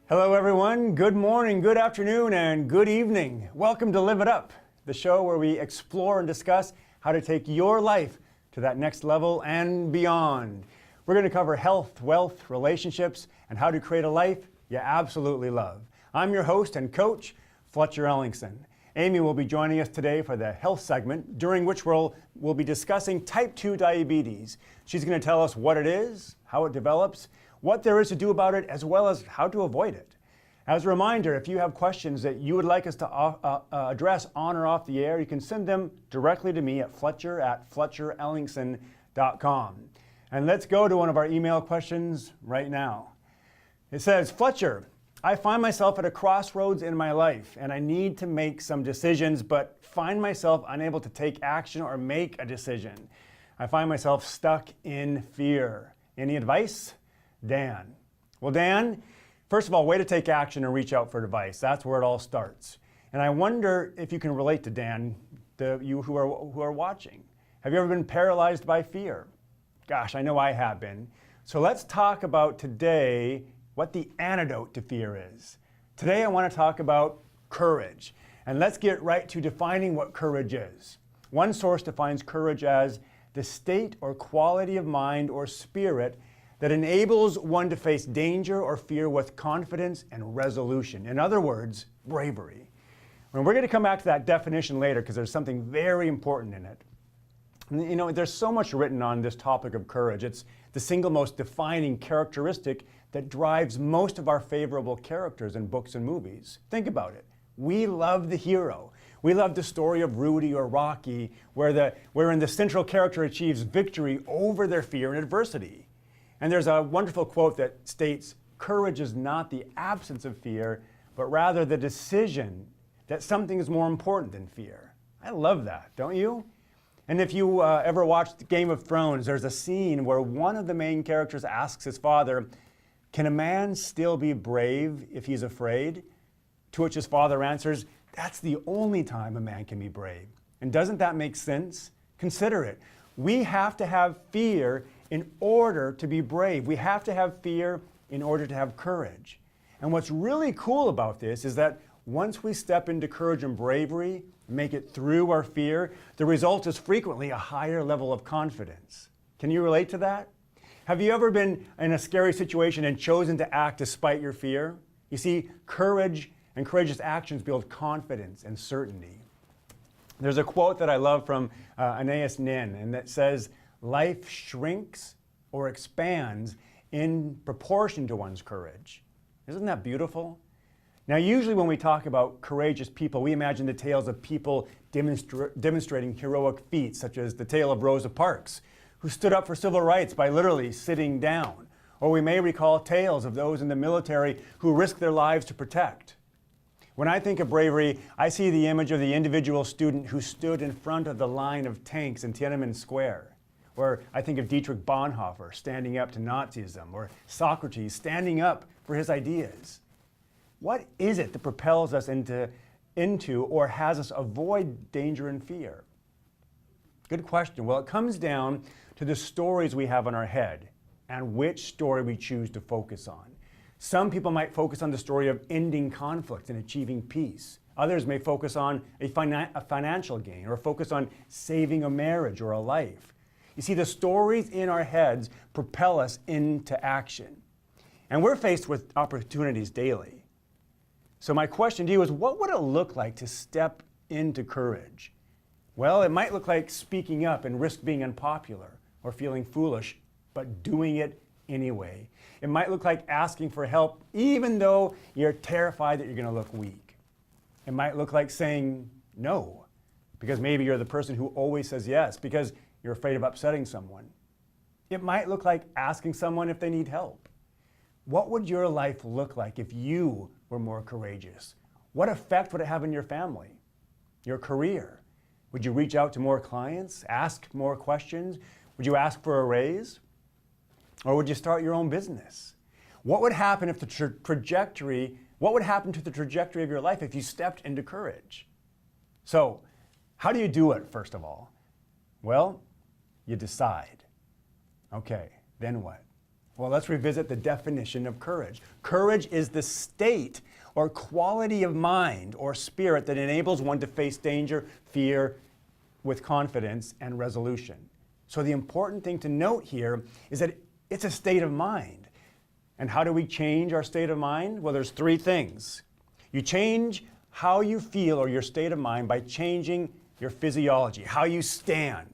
Hello everyone, good morning, good afternoon, and good evening. Welcome to Live It Up, the show where we explore and discuss how to take your life to that next level and beyond. We're going to cover health, wealth, relationships, and how to create a life you absolutely love. I'm your host and coach, Fletcher Ellingson. Amy will be joining us today for the health segment, during which we'll be discussing type 2 diabetes. She's going to tell us what it is, how it develops, what there is to do about it, as well as how to avoid it. As a reminder, if you have questions that you would like us to address on or off the air, you can send them directly to me at fletcher@fletcherellingson.com. And let's go to one of our email questions right now. It says, Fletcher, I find myself at a crossroads in my life and I need to make some decisions, but find myself unable to take action or make a decision. I find myself stuck in fear. Any advice? Dan. Well, Dan, first of all, way to take action and reach out for advice. That's where it all starts. And I wonder if you can relate to Dan, you who are watching. Have you ever been paralyzed by fear? Gosh, I know I have been. So let's talk about today what the antidote to fear is. Today I want to talk about courage. And let's get right to defining what courage is. One source defines courage as the state or quality of mind or spirit that enables one to face danger or fear with confidence and resolution. In other words, bravery. And we're going to come back to that definition later because there's something very important in it. You know, there's so much written on this topic of courage. It's the single most defining characteristic that drives most of our favorable characters in books and movies. Think about it. We love the hero. We love the story of Rudy or Rocky, wherein the central character achieves victory over their fear and adversity. And there's a wonderful quote that states, courage is not the absence of fear, but rather the decision that something is more important than fear. I love that, don't you? And if you ever watched Game of Thrones, there's a scene where one of the main characters asks his father, can a man still be brave if he's afraid? To which his father answers, that's the only time a man can be brave. And doesn't that make sense? Consider it. We have to have fear in order to be brave. We have to have fear in order to have courage. And what's really cool about this is that once we step into courage and bravery, make it through our fear, the result is frequently a higher level of confidence. Can you relate to that? Have you ever been in a scary situation and chosen to act despite your fear? You see, courage and courageous actions build confidence and certainty. There's a quote that I love from Anais Nin, and that says, life shrinks or expands in proportion to one's courage. Isn't that beautiful? Now, usually when we talk about courageous people, we imagine the tales of people demonstrating heroic feats, such as the tale of Rosa Parks, who stood up for civil rights by literally sitting down. Or we may recall tales of those in the military who risked their lives to protect. When I think of bravery, I see the image of the individual student who stood in front of the line of tanks in Tiananmen Square. Or I think of Dietrich Bonhoeffer standing up to Nazism, or Socrates standing up for his ideas. What is it that propels us into or has us avoid danger and fear? Good question. Well, it comes down to the stories we have in our head and which story we choose to focus on. Some people might focus on the story of ending conflict and achieving peace. Others may focus on a financial gain or focus on saving a marriage or a life. You see, the stories in our heads propel us into action. And we're faced with opportunities daily. So my question to you is, what would it look like to step into courage? Well, it might look like speaking up and risk being unpopular or feeling foolish, but doing it anyway. It might look like asking for help even though you're terrified that you're going to look weak. It might look like saying no, because maybe you're the person who always says yes, because you're afraid of upsetting someone. It might look like asking someone if they need help. What would your life look like if you were more courageous? What effect would it have in your family, your career? Would you reach out to more clients, ask more questions? Would you ask for a raise? Or would you start your own business? What would happen if what would happen to the trajectory of your life if you stepped into courage? So, how do you do it, first of all? Well, you decide. Okay, then what? Well, let's revisit the definition of courage. Courage is the state or quality of mind or spirit that enables one to face danger, fear, with confidence and resolution. So the important thing to note here is that it's a state of mind. And how do we change our state of mind? Well, there's three things. You change how you feel or your state of mind by changing your physiology, how you stand,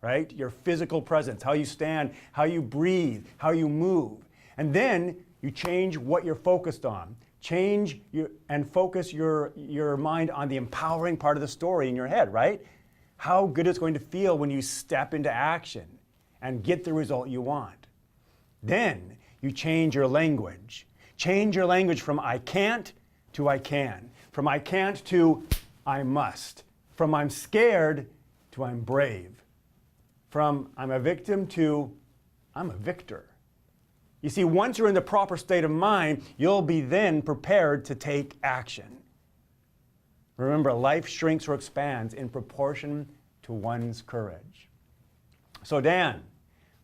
right? Your physical presence, how you stand, how you breathe, how you move. And then you change what you're focused on. And focus your mind on the empowering part of the story in your head, right? How good it's going to feel when you step into action and get the result you want. Then you change your language. Change your language from I can't to I can. From I can't to I must. From I'm scared to I'm brave. From I'm a victim to I'm a victor. You see, once you're in the proper state of mind, you'll be then prepared to take action. Remember, life shrinks or expands in proportion to one's courage. So Dan,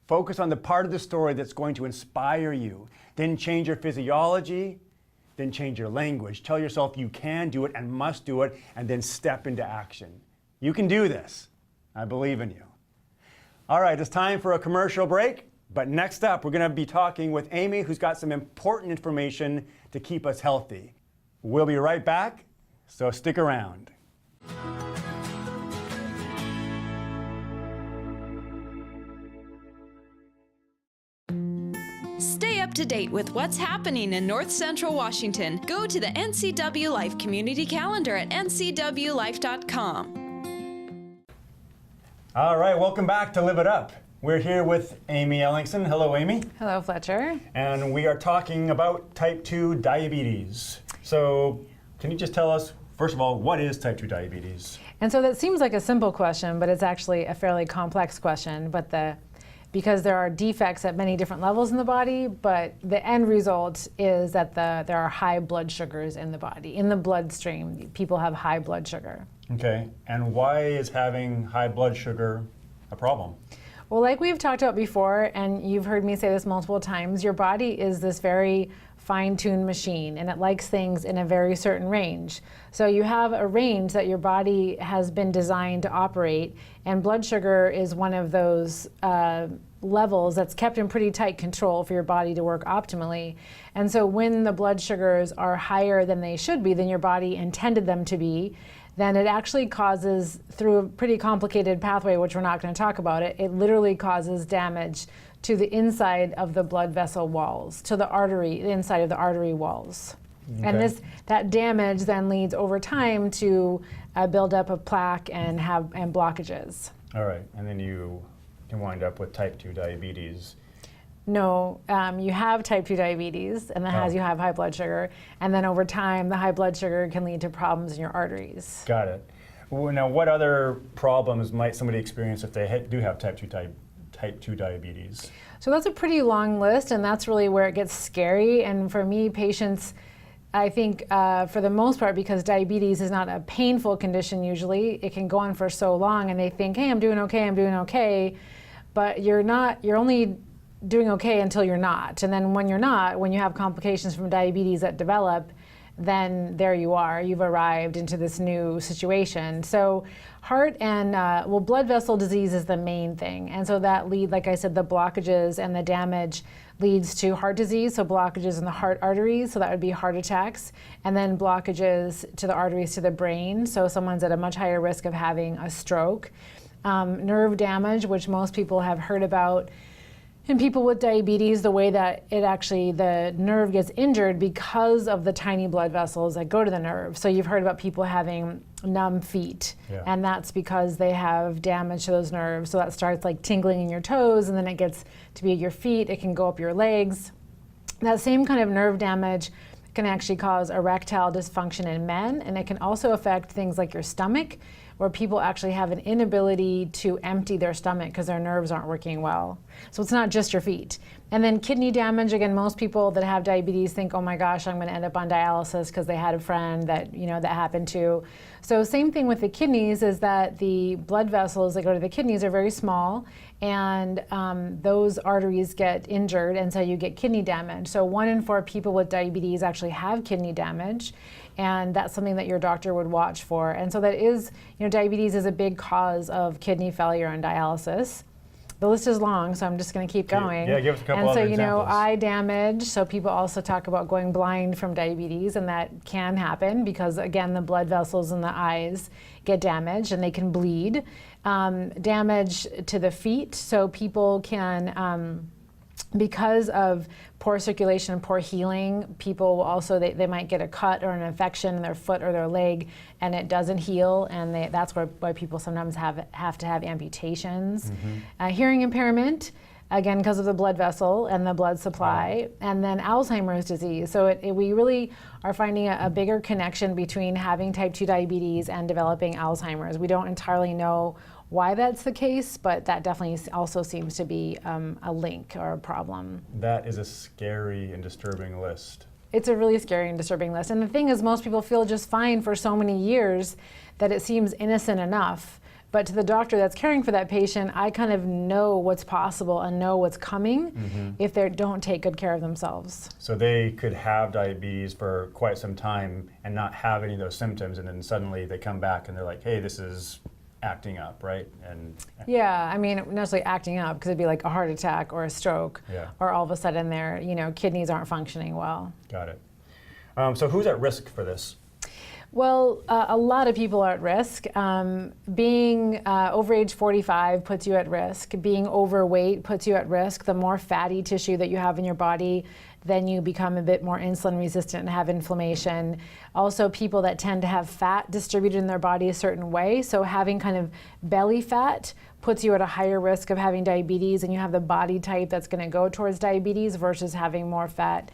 focus on the part of the story that's going to inspire you. Then change your physiology, then change your language. Tell yourself you can do it and must do it, and then step into action. You can do this. I believe in you. All right, it's time for a commercial break. But next up, we're going to be talking with Amy, who's got some important information to keep us healthy. We'll be right back, so stick around. Stay up to date with what's happening in North Central Washington. Go to the NCW Life Community Calendar at ncwlife.com. All right, welcome back to Live It Up. We're here with Amy Ellingson. Hello, Amy. Hello, Fletcher. And we are talking about type 2 diabetes. So can you just tell us, first of all, what is type 2 diabetes? And so that seems like a simple question, but it's actually a fairly complex question. Because there are defects at many different levels in the body, but the end result is that there are high blood sugars in the body. In the bloodstream, people have high blood sugar. Okay, and why is having high blood sugar a problem? Well, like we've talked about before, and you've heard me say this multiple times, your body is this very fine-tuned machine, and it likes things in a very certain range. So you have a range that your body has been designed to operate, and blood sugar is one of those levels that's kept in pretty tight control for your body to work optimally. And so when the blood sugars are higher than they should be, than your body intended them to be, then it actually causes, through a pretty complicated pathway, which we're not going to talk about, it literally causes damage to the inside of the blood vessel walls, to the inside of the artery walls. Okay. And that damage then leads over time to a buildup of plaque and blockages. All right, and then you can wind up with type 2 diabetes. No, you have type 2 diabetes, and that has you have high blood sugar, and then over time, the high blood sugar can lead to problems in your arteries. Got it. Well, now, what other problems might somebody experience if they do have type 2 diabetes? So that's a pretty long list, and that's really where it gets scary. And for me, patients, I think for the most part, because diabetes is not a painful condition usually, it can go on for so long, and they think, hey, I'm doing okay, but you're only doing okay until you're not. And then when you're not, when you have complications from diabetes that develop, then there you are, you've arrived into this new situation. So heart and, blood vessel disease is the main thing. And so that like I said, the blockages and the damage leads to heart disease, so blockages in the heart arteries, so that would be heart attacks, and then blockages to the arteries to the brain, so someone's at a much higher risk of having a stroke. Nerve damage, which most people have heard about. In people with diabetes, the way that the nerve gets injured because of the tiny blood vessels that go to the nerve. So you've heard about people having numb feet, and that's because they have damage to those nerves. So that starts like tingling in your toes, and then it gets to be at your feet. It can go up your legs. That same kind of nerve damage can actually cause erectile dysfunction in men, and it can also affect things like your stomach, where people actually have an inability to empty their stomach because their nerves aren't working well. So it's not just your feet. And then kidney damage, again, most people that have diabetes think, oh my gosh, I'm going to end up on dialysis because they had a friend that, that happened to. So same thing with the kidneys is that the blood vessels that go to the kidneys are very small, and those arteries get injured, and so you get kidney damage. So 1 in 4 people with diabetes actually have kidney damage, and that's something that your doctor would watch for. And so that is, diabetes is a big cause of kidney failure and dialysis. The list is long, so I'm just going to keep going. Yeah, give us a couple other examples. Eye damage. So people also talk about going blind from diabetes, and that can happen because, again, the blood vessels in the eyes get damaged and they can bleed. Damage to the feet. So people can, because of poor circulation and poor healing, people will also, they might get a cut or an infection in their foot or their leg, and it doesn't heal, and that's why people sometimes have to have amputations. Hearing impairment, again, because of the blood vessel and the blood supply, and then Alzheimer's disease. So we really are finding a bigger connection between having type 2 diabetes and developing Alzheimer's. We don't entirely know why that's the case, but that definitely also seems to be a link or a problem. That is a scary and disturbing list. It's a really scary and disturbing list. And the thing is, most people feel just fine for so many years that it seems innocent enough. But to the doctor that's caring for that patient, I kind of know what's possible and know what's coming if they don't take good care of themselves. So they could have diabetes for quite some time and not have any of those symptoms, and then suddenly they come back and they're like, hey, this is acting up, right? And yeah, I mean, not necessarily acting up, because it'd be like a heart attack or a stroke, or all of a sudden their kidneys aren't functioning well. Got it. So who's at risk for this? Well, a lot of people are at risk. Being over age 45 puts you at risk. Being overweight puts you at risk. The more fatty tissue that you have in your body, then you become a bit more insulin resistant and have inflammation. Also, people that tend to have fat distributed in their body a certain way, so having kind of belly fat puts you at a higher risk of having diabetes, and you have the body type that's going to go towards diabetes versus having more fat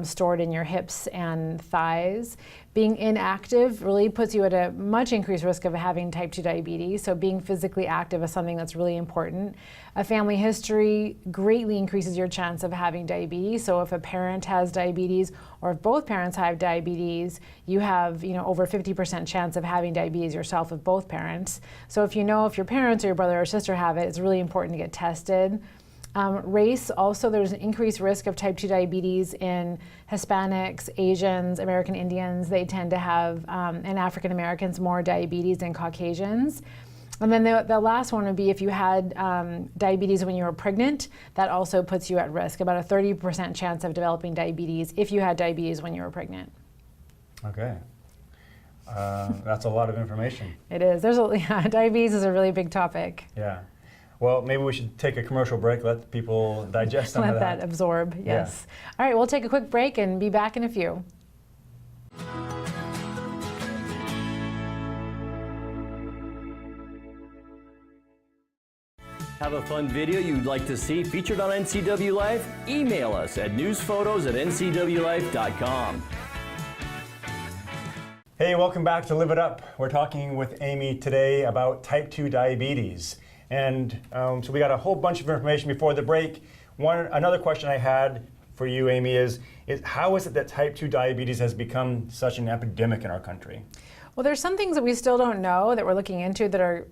stored in your hips and thighs. Being inactive really puts you at a much increased risk of having type 2 diabetes, so being physically active is something that's really important. A family history greatly increases your chance of having diabetes, so if a parent has diabetes or if both parents have diabetes, you have over 50% chance of having diabetes yourself if both parents. So if if your parents or your brother or sister have it, it's really important to get tested. Race, also there's an increased risk of type 2 diabetes in Hispanics, Asians, American Indians. They tend to have, and African Americans, more diabetes than Caucasians. And then the last one would be if you had diabetes when you were pregnant, that also puts you at risk, about a 30% chance of developing diabetes if you had diabetes when you were pregnant. Okay. That's a lot of information. It is. Diabetes is a really big topic. Yeah. Well, maybe we should take a commercial break, let people digest some of that. Let that absorb, yes. Yeah. All right, we'll take a quick break and be back in a few. Have a fun video you'd like to see featured on NCW Life? Email us at newsphotos@ncwlife.com. Hey, welcome back to Live It Up. We're talking with Amy today about type 2 diabetes. And so we got a whole bunch of information before the break. Another question I had for you, Amy, is how is it that type 2 diabetes has become such an epidemic in our country? Well, there's some things that we still don't know that we're looking into that are,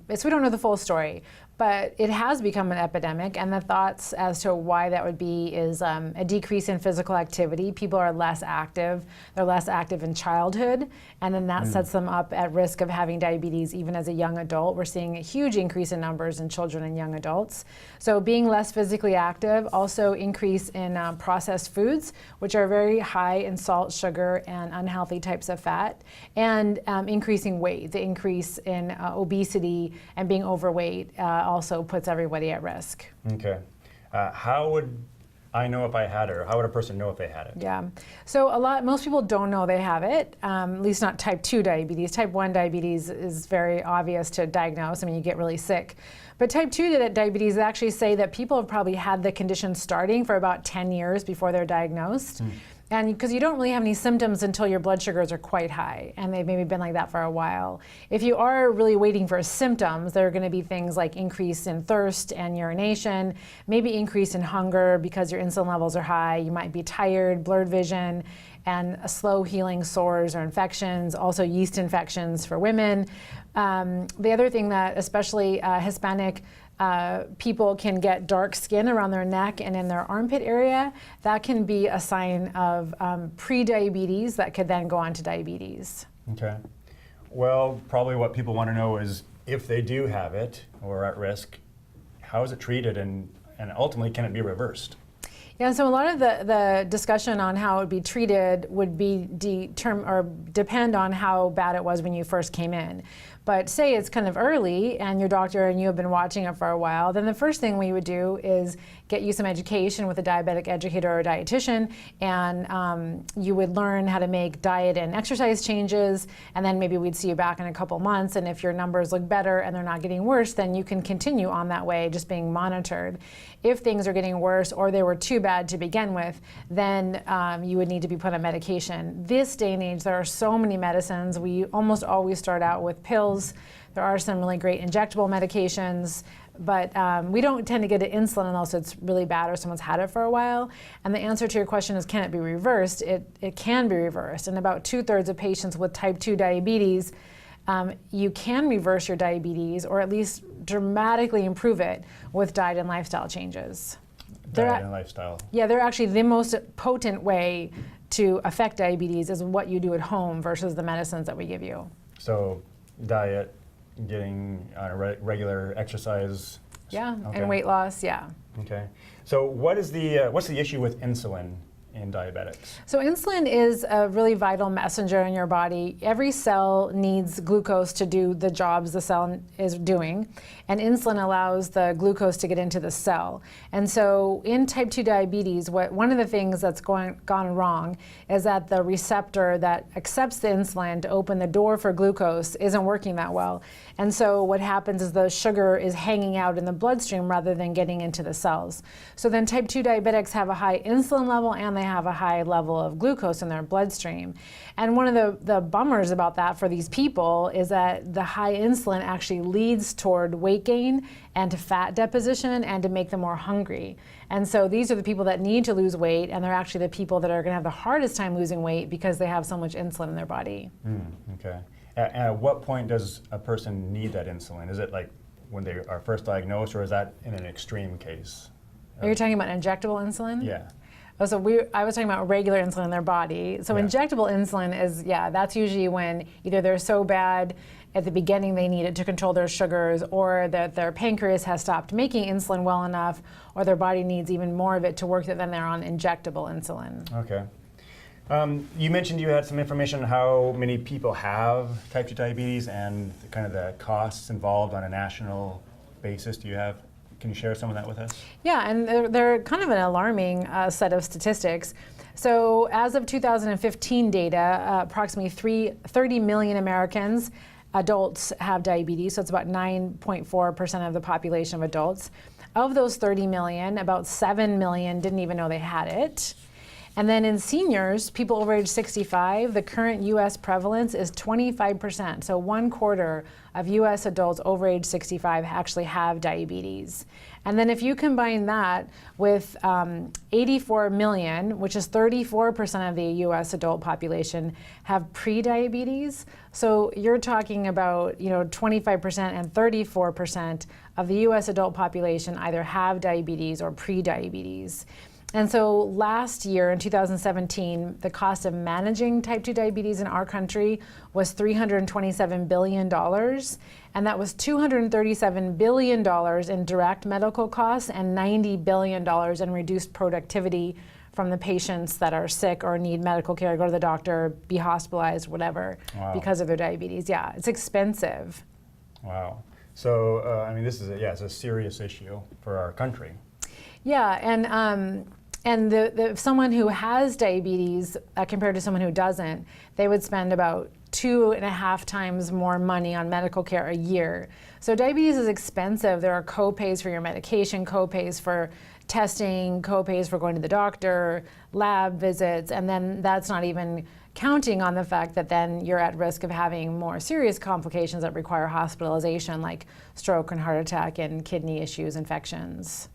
we don't know the full story, but it has become an epidemic, and the thoughts as to why that would be is a decrease in physical activity. People are less active. They're less active in childhood, and then that sets them up at risk of having diabetes even as a young adult. We're seeing a huge increase in numbers in children and young adults. So being less physically active, also increase in processed foods, which are very high in salt, sugar, and unhealthy types of fat, and increasing weight. The increase in obesity and being overweight also puts everybody at risk. Okay. How would I know if I had it, or how would a person know if they had it? Yeah. So most people don't know they have it, at least not type 2 diabetes. Type 1 diabetes is very obvious to diagnose. I mean, you get really sick. But type 2 diabetes actually say that people have probably had the condition starting for about 10 years before they're diagnosed. And because you don't really have any symptoms until your blood sugars are quite high, and they've maybe been like that for a while. If you are really waiting for symptoms, there are going to be things like increase in thirst and urination, maybe increase in hunger because your insulin levels are high. You might be tired, blurred vision, and slow healing sores or infections, also yeast infections for women. The other thing that especially Hispanic people can get dark skin around their neck and in their armpit area. That can be a sign of pre-diabetes that could then go on to diabetes. Okay. Well, probably what people want to know is if they do have it or are at risk, how is it treated, and ultimately can it be reversed? Yeah, so a lot of the discussion on how it would be treated would be depend on how bad it was when you first came in. But say it's kind of early and your doctor and you have been watching it for a while, then the first thing we would do is get you some education with a diabetic educator or a dietitian, and you would learn how to make diet and exercise changes, and then maybe we'd see you back in a couple months, and if your numbers look better and they're not getting worse, then you can continue on that way, just being monitored. If things are getting worse or they were too bad to begin with, then you would need to be put on medication. This day and age, there are so many medicines. We almost always start out with pills. There are some really great injectable medications, but we don't tend to get to insulin unless it's really bad or someone's had it for a while. And the answer to your question is, can it be reversed? It can be reversed. In about 2/3 of patients with type 2 diabetes, you can reverse your diabetes or at least dramatically improve it with diet and lifestyle changes. Diet and lifestyle. Yeah, they're actually the most potent way to affect diabetes is what you do at home versus the medicines that we give you. So diet, getting on a regular exercise. Yeah, okay. and weight loss, yeah. Okay. So what's the issue with insulin in diabetics? So insulin is a really vital messenger in your body. Every cell needs glucose to do the jobs the cell is doing, and insulin allows the glucose to get into the cell. And so in type 2 diabetes, one of the things that's gone wrong is that the receptor that accepts the insulin to open the door for glucose isn't working that well. And so what happens is the sugar is hanging out in the bloodstream rather than getting into the cells. So then type 2 diabetics have a high insulin level and they have a high level of glucose in their bloodstream. And one of the bummers about that for these people is that the high insulin actually leads toward weight gain and to fat deposition and to make them more hungry. And so these are the people that need to lose weight, and they're actually the people that are going to have the hardest time losing weight because they have so much insulin in their body. Okay. And at what point does a person need that insulin? Is it like when they are first diagnosed, or is that in an extreme case? Are you talking about injectable insulin? Yeah. Oh, so I was talking about regular insulin in their body. So Yeah. injectable insulin is, that's usually when either they're so bad at the beginning they need it to control their sugars, or that their pancreas has stopped making insulin well enough, or their body needs even more of it to work, that then they're on injectable insulin. Okay. You mentioned you had some information on how many people have type 2 diabetes and kind of the costs involved on a national basis. Can you share some of that with us? Yeah, and they're kind of an alarming set of statistics. So as of 2015 data, approximately 30 million Americans, adults, have diabetes. So it's about 9.4% of the population of adults. Of those 30 million, about 7 million didn't even know they had it. And then in seniors, people over age 65, the current US prevalence is 25%. So 1/4 of US adults over age 65 actually have diabetes. And then if you combine that with 84 million, which is 34% of the US adult population, have pre-diabetes. So you're talking about 25% and 34% of the US adult population either have diabetes or pre-diabetes. And so last year, in 2017, the cost of managing type 2 diabetes in our country was $327 billion. And that was $237 billion in direct medical costs and $90 billion in reduced productivity from the patients that are sick or need medical care, go to the doctor, be hospitalized, whatever, because of their diabetes. Yeah, it's expensive. Wow. So, this is it's a serious issue for our country. Yeah, and someone who has diabetes compared to someone who doesn't, they would spend about 2.5 times more money on medical care a year. So diabetes is expensive. There are co-pays for your medication, co-pays for testing, co-pays for going to the doctor, lab visits, and then that's not even counting on the fact that then you're at risk of having more serious complications that require hospitalization, like stroke and heart attack and kidney issues, infections.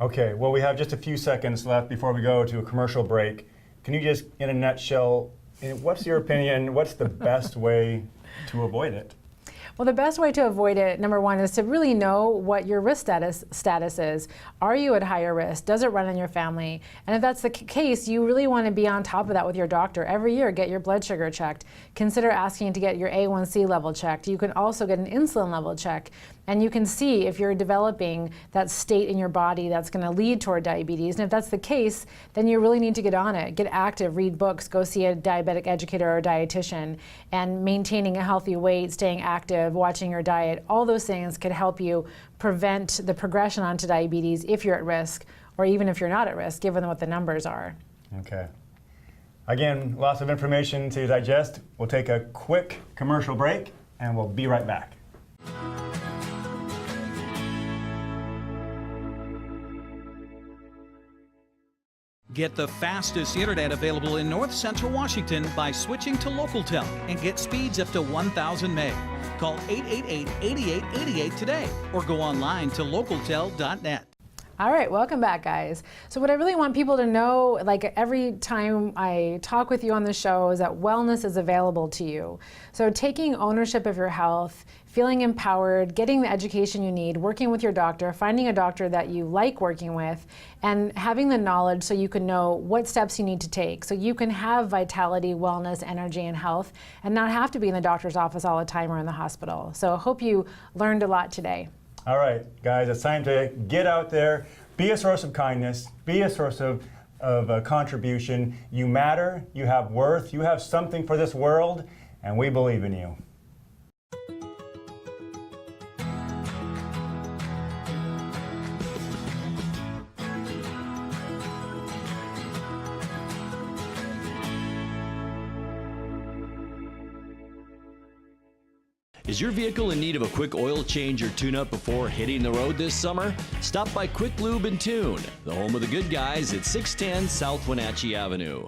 Okay, well, we have just a few seconds left before we go to a commercial break. Can you just, in a nutshell, what's your opinion, what's the best way to avoid it? Well, the best way to avoid it, number one, is to really know what your risk status is. Are you at higher risk? Does it run in your family? And if that's the case, you really want to be on top of that with your doctor. Every year, get your blood sugar checked. Consider asking to get your A1C level checked. You can also get an insulin level check. And you can see if you're developing that state in your body that's going to lead toward diabetes. And if that's the case, then you really need to get on it. Get active, read books, go see a diabetic educator or a dietitian. And maintaining a healthy weight, staying active, watching your diet, all those things could help you prevent the progression onto diabetes if you're at risk, or even if you're not at risk, given what the numbers are. Okay. Again, lots of information to digest. We'll take a quick commercial break, and we'll be right back. Get the fastest internet available in North Central Washington by switching to LocalTel and get speeds up to 1,000 meg. Call 888-8888 today or go online to localtel.net. All right, welcome back, guys. So what I really want people to know, like every time I talk with you on the show, is that wellness is available to you. So taking ownership of your health, feeling empowered, getting the education you need, working with your doctor, finding a doctor that you like working with, and having the knowledge so you can know what steps you need to take so you can have vitality, wellness, energy, and health, and not have to be in the doctor's office all the time or in the hospital. So I hope you learned a lot today. All right, guys, it's time to get out there, be a source of kindness, be a source of contribution. You matter, you have worth, you have something for this world, and we believe in you. Is your vehicle in need of a quick oil change or tune-up before hitting the road this summer? Stop by Quick Lube and Tune, the home of the good guys at 610 South Wenatchee Avenue.